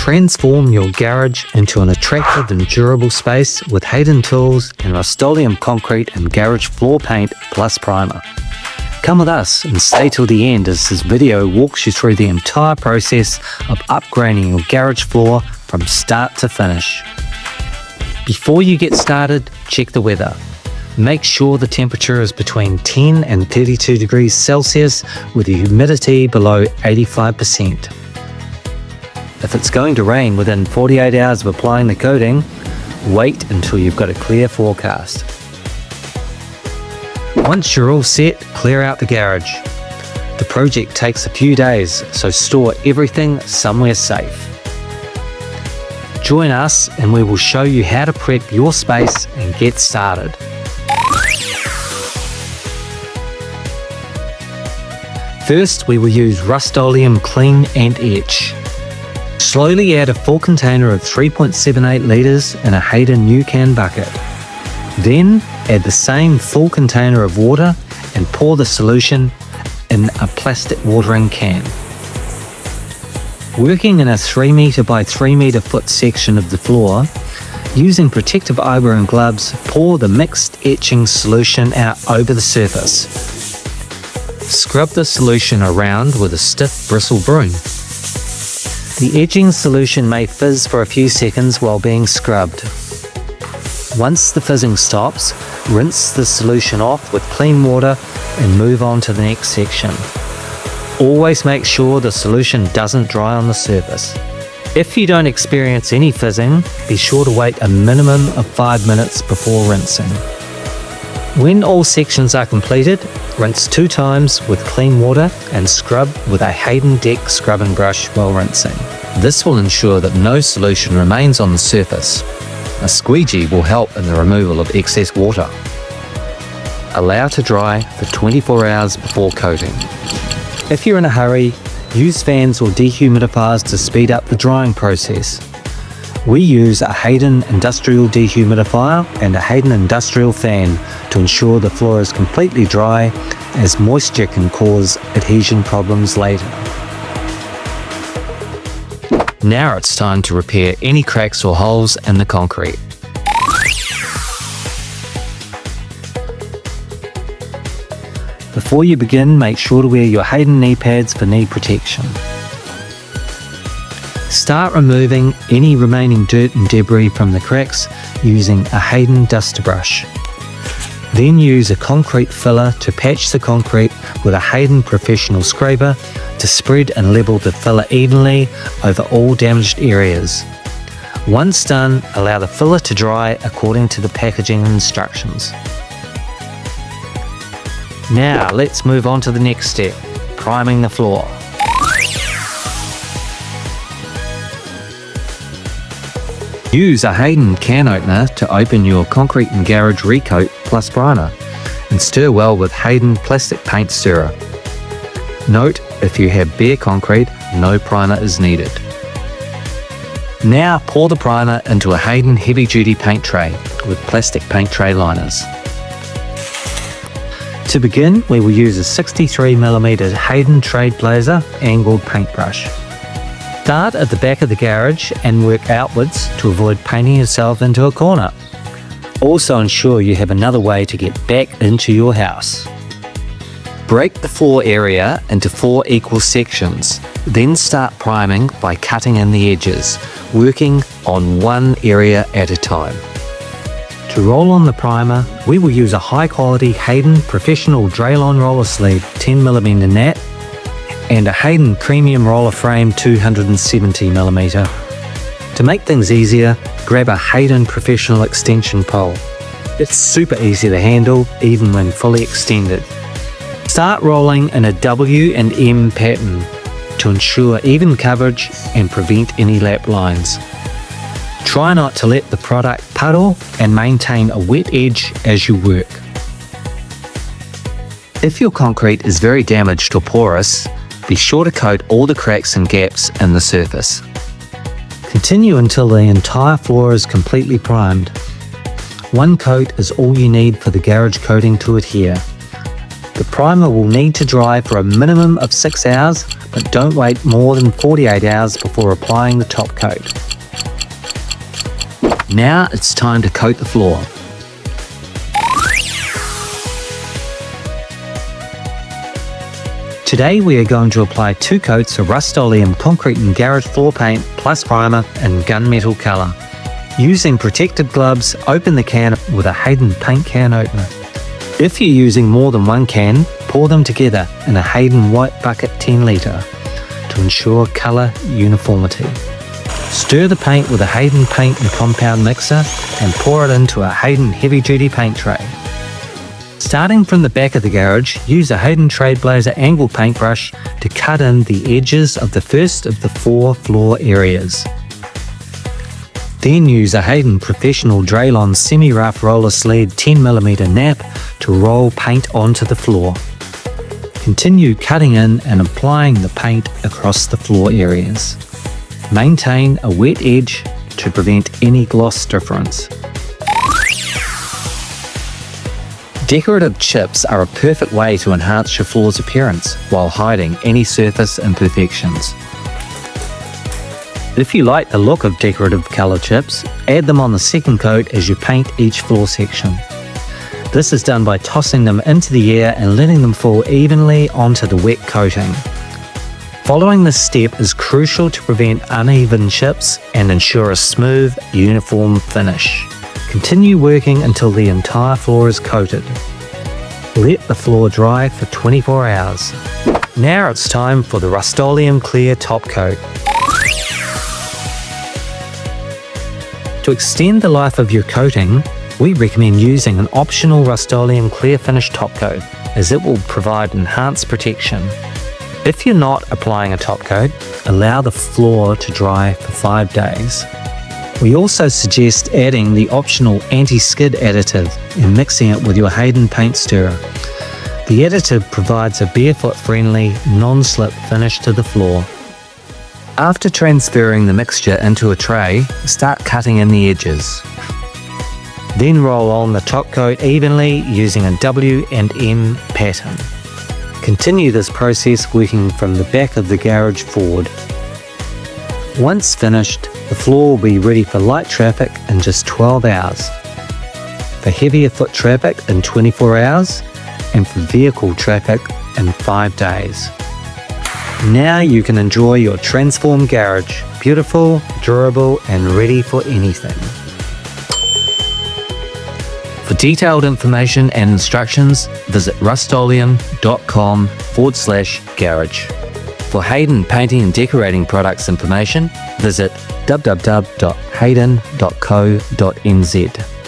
Transform your garage into an attractive and durable space with Haydn tools and Rustoleum concrete and garage floor paint plus primer. Come with us and stay till the end as this video walks you through the entire process of upgrading your garage floor from start to finish. Before you get started, check the weather. Make sure the temperature is between 10 and 32 degrees Celsius with the humidity below 85%. If it's going to rain within 48 hours of applying the coating, wait until you've got a clear forecast. Once you're all set, clear out the garage. The project takes a few days, so store everything somewhere safe. Join us and we will show you how to prep your space and get started. First, we will use Rustoleum Clean and Etch. Slowly add a full container of 3.78 litres in a Haydn new can bucket. Then add the same full container of water and pour the solution in a plastic watering can. Working in a 3 metre by 3 metre foot section of the floor, using protective eyewear and gloves, pour the mixed etching solution out over the surface. Scrub the solution around with a stiff bristle broom. The etching solution may fizz for a few seconds while being scrubbed. Once the fizzing stops, rinse the solution off with clean water and move on to the next section. Always make sure the solution doesn't dry on the surface. If you don't experience any fizzing, be sure to wait a minimum of 5 minutes before rinsing. When all sections are completed, rinse 2 times with clean water and scrub with a Haydn deck scrubbing brush while rinsing. This will ensure that no solution remains on the surface. A squeegee will help in the removal of excess water. Allow to dry for 24 hours before coating. If you're in a hurry, use fans or dehumidifiers to speed up the drying process. We use a Haydn industrial dehumidifier and a Haydn industrial fan to ensure the floor is completely dry, as moisture can cause adhesion problems later. Now it's time to repair any cracks or holes in the concrete. Before you begin, make sure to wear your Haydn knee pads for knee protection. Start removing any remaining dirt and debris from the cracks using a Haydn duster brush. Then use a concrete filler to patch the concrete with a Haydn Professional scraper to spread and level the filler evenly over all damaged areas. Once done, allow the filler to dry according to the packaging instructions. Now let's move on to the next step, priming the floor. Use a Haydn can opener to open your concrete and garage Recoat plus primer and stir well with Haydn plastic paint stirrer. Note, if you have bare concrete, no primer is needed. Now pour the primer into a Haydn heavy duty paint tray with plastic paint tray liners. To begin, we will use a 63mm Haydn Trailblazer angled paintbrush. Start at the back of the garage and work outwards to avoid painting yourself into a corner. Also ensure you have another way to get back into your house. Break the floor area into 4 equal sections, then start priming by cutting in the edges, working on one area at a time. To roll on the primer, we will use a high quality Haydn Professional Draylon roller sleeve 10mm nat and a Haydn Premium Roller Frame 270mm. To make things easier, grab a Haydn Professional extension pole. It's super easy to handle, even when fully extended. Start rolling in a W and M pattern to ensure even coverage and prevent any lap lines. Try not to let the product puddle and maintain a wet edge as you work. If your concrete is very damaged or porous, be sure to coat all the cracks and gaps in the surface. Continue until the entire floor is completely primed. One coat is all you need for the garage coating to adhere. The primer will need to dry for a minimum of 6 hours, but don't wait more than 48 hours before applying the top coat. Now it's time to coat the floor. Today we are going to apply 2 coats of Rustoleum concrete and garage floor paint plus primer in gunmetal colour. Using protective gloves, open the can with a Haydn paint can opener. If you're using more than one can, pour them together in a Haydn white bucket 10 litre to ensure colour uniformity. Stir the paint with a Haydn paint and compound mixer and pour it into a Haydn heavy duty paint tray. Starting from the back of the garage, use a Haydn Trailblazer angle paintbrush to cut in the edges of the first of the 4 floor areas. Then use a Haydn Professional Drylon semi-rough roller sleeve 10mm nap to roll paint onto the floor. Continue cutting in and applying the paint across the floor areas. Maintain a wet edge to prevent any gloss difference. Decorative chips are a perfect way to enhance your floor's appearance while hiding any surface imperfections. If you like the look of decorative colour chips, add them on the second coat as you paint each floor section. This is done by tossing them into the air and letting them fall evenly onto the wet coating. Following this step is crucial to prevent uneven chips and ensure a smooth, uniform finish. Continue working until the entire floor is coated. Let the floor dry for 24 hours. Now it's time for the Rustoleum Clear Top Coat. To extend the life of your coating, we recommend using an optional Rustoleum Clear Finish Top Coat, as it will provide enhanced protection. If you're not applying a top coat, allow the floor to dry for 5 days. We also suggest adding the optional anti-skid additive and mixing it with your Haydn paint stirrer. The additive provides a barefoot-friendly, non-slip finish to the floor. After transferring the mixture into a tray, start cutting in the edges. Then roll on the top coat evenly using a W and M pattern. Continue this process working from the back of the garage forward. Once finished, the floor will be ready for light traffic in just 12 hours, for heavier foot traffic in 24 hours, and for vehicle traffic in 5 days. Now you can enjoy your transformed garage, beautiful, durable, and ready for anything. For detailed information and instructions, visit rustoleum.com/garage. For Haydn painting and decorating products information, visit www.haydn.co.nz.